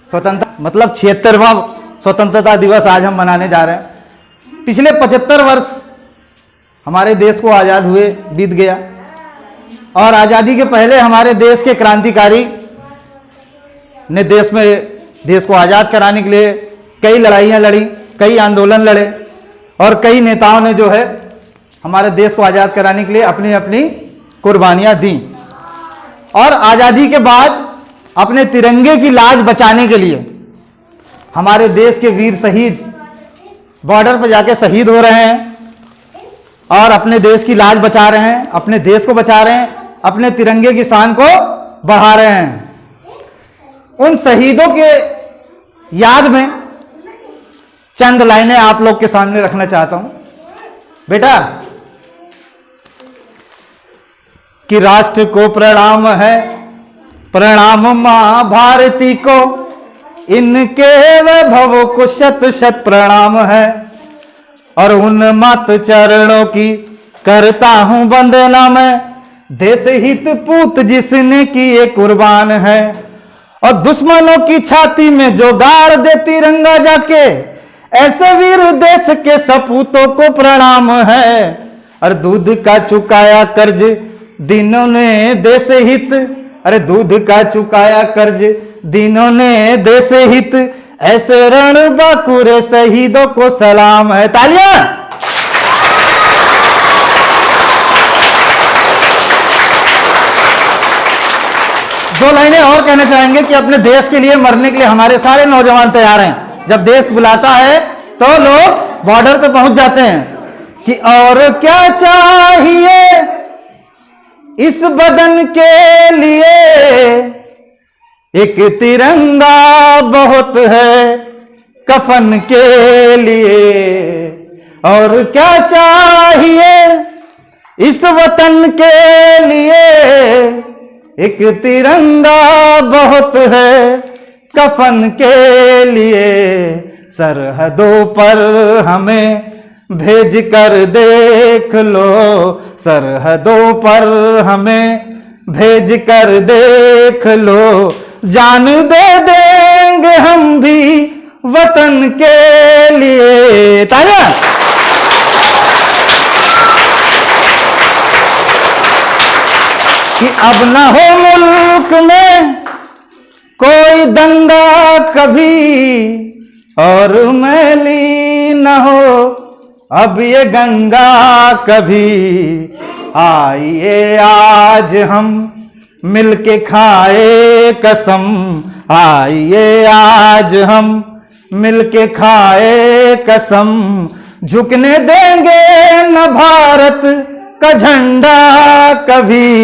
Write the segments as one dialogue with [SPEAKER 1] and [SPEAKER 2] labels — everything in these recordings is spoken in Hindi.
[SPEAKER 1] स्वतंत्रता मतलब 76वां स्वतंत्रता दिवस आज हम मनाने जा रहे हैं। पिछले 75 वर्ष हमारे देश को आज़ाद हुए बीत गया और आज़ादी के पहले हमारे देश के क्रांतिकारी ने देश को आज़ाद कराने के लिए कई लड़ाइयाँ लड़ी, कई आंदोलन लड़े और कई नेताओं ने जो है हमारे देश को आज़ाद कराने के लिए अपनी अपनी कुर्बानियाँ दी। और आज़ादी के बाद अपने तिरंगे की लाज बचाने के लिए हमारे देश के वीर शहीद बॉर्डर पर जाके शहीद हो रहे हैं और अपने देश की लाज बचा रहे हैं, अपने देश को बचा रहे हैं, अपने तिरंगे की शान को बढ़ा रहे हैं। उन शहीदों के याद में चंद लाइनें आप लोग के सामने रखना चाहता हूं। बेटा, कि राष्ट्र को प्रणाम है, प्रणाम मां भारती को, इनके वैभव को शत शत प्रणाम है। और उन मात चरणों की करता हूं वंदना मैं, देश हित पूत जिसने किए कुर्बान है। और दुश्मनों की छाती में जो गाड़ दे तिरंगा जाके, ऐसे वीर देश के सपूतों को प्रणाम है। और दूध का चुकाया कर्ज दिनों ने देश हित, अरे दूध का चुकाया कर्ज दिनों ने देश हित, ऐसे रण बाकुरे शहीदों को सलाम है। तालियां। दो लाइनें और कहना चाहेंगे कि अपने देश के लिए मरने के लिए हमारे सारे नौजवान तैयार हैं। जब देश बुलाता है तो लोग बॉर्डर पे पहुंच जाते हैं। कि और क्या चाहिए इस बदन के लिए, एक तिरंगा बहुत है कफन के लिए। और क्या चाहिए इस वतन के लिए, एक तिरंगा बहुत है कफन के लिए। सरहदों पर हमें भेज कर देख लो, सरहदों पर हमें भेज कर देख लो, जान दे देंगे हम भी वतन के लिए। तालियां। कि अब न हो मुल्क में कोई दंगा कभी, और मैली न हो अब ये गंगा कभी। आइए आज हम मिलके खाए कसम, आइए आज हम मिलके खाए कसम, झुकने देंगे न भारत का झंडा कभी।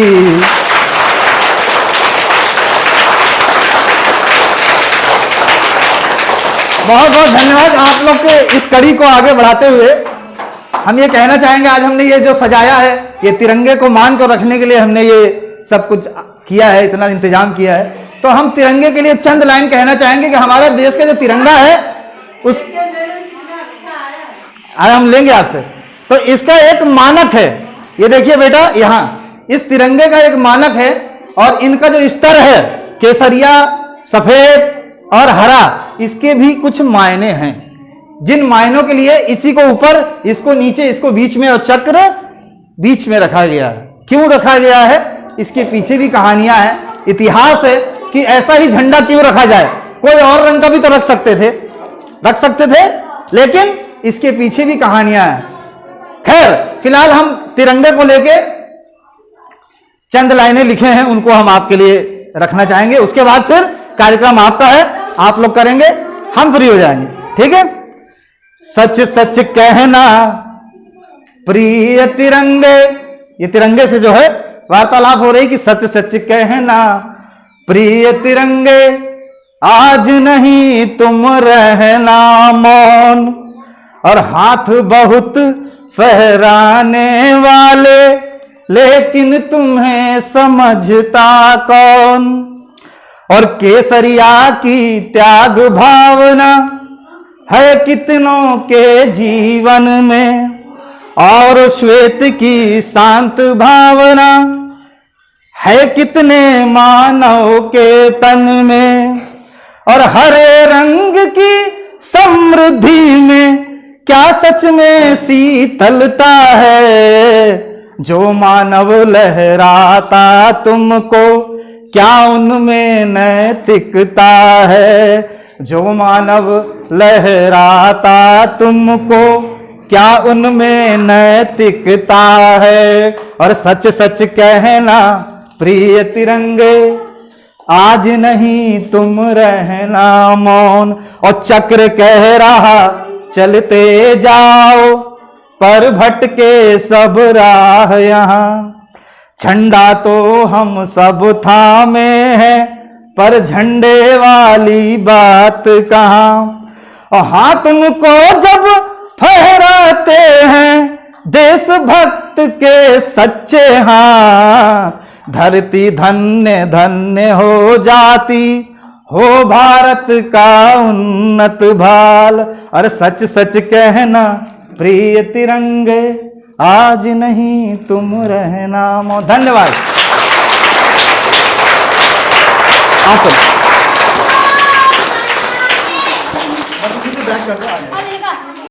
[SPEAKER 1] बहुत बहुत धन्यवाद आप लोग के इस कड़ी को आगे बढ़ाते हुए। हम ये कहना चाहेंगे, आज हमने ये जो सजाया है, ये तिरंगे को मान कर रखने के लिए हमने ये सब कुछ किया है, इतना इंतजाम किया है। तो हम तिरंगे के लिए चंद लाइन कहना चाहेंगे कि हमारे देश का जो तिरंगा है उस हम लेंगे आपसे। तो इसका एक मानक है, ये देखिए बेटा, यहाँ इस तिरंगे का एक मानक है और इनका जो स्तर है केसरिया, सफेद और हरा, इसके भी कुछ मायने हैं। जिन मायनों के लिए इसी को ऊपर, इसको नीचे, इसको बीच में और चक्र बीच में रखा गया है। क्यों रखा गया है, इसके पीछे भी कहानियां हैं, इतिहास है कि ऐसा ही झंडा क्यों रखा जाए। कोई और रंग का भी तो रख सकते थे, लेकिन इसके पीछे भी कहानियां हैं। खैर, फिलहाल हम तिरंगे को लेके चंद लाइनें लिखे हैं, उनको हम आपके लिए रखना चाहेंगे। उसके बाद फिर कार्यक्रम आपका है, आप लोग करेंगे, हम फ्री हो जाएंगे। ठीक है। सच सच कहना प्रिय तिरंगे, ये तिरंगे से जो है वार्तालाप हो रही कि सच सच कहना प्रिय तिरंगे, आज नहीं तुम रहना मौन। और हाथ बहुत फहराने वाले, लेकिन तुम्हें समझता कौन। और केसरिया की त्याग भावना है कितनों के जीवन में, और श्वेत की शांत भावना है कितने मानव के तन में। और हरे रंग की समृद्धि में क्या सच में शीतलता है। जो मानव लहराता तुमको क्या उनमें नैतिकता है। जो मानव लहराता तुमको क्या उनमें नैतिकता है। और सच सच कहना प्रिय तिरंगे, आज नहीं तुम रहना मौन। और चक्र कह रहा चलते जाओ, पर भटके सब राह यहाँ। झंडा तो हम सब थामे हैं, पर झंडे वाली बात कहाँ। और हाँ, तुमको जब फहराते हैं देशभक्त के सच्चे हाँ, धरती धन्य धन्य हो जाती, हो भारत का उन्नत भाल। और सच सच कहना प्रिय तिरंगे, आज नहीं तुम रहना मौन। धन्यवाद। आप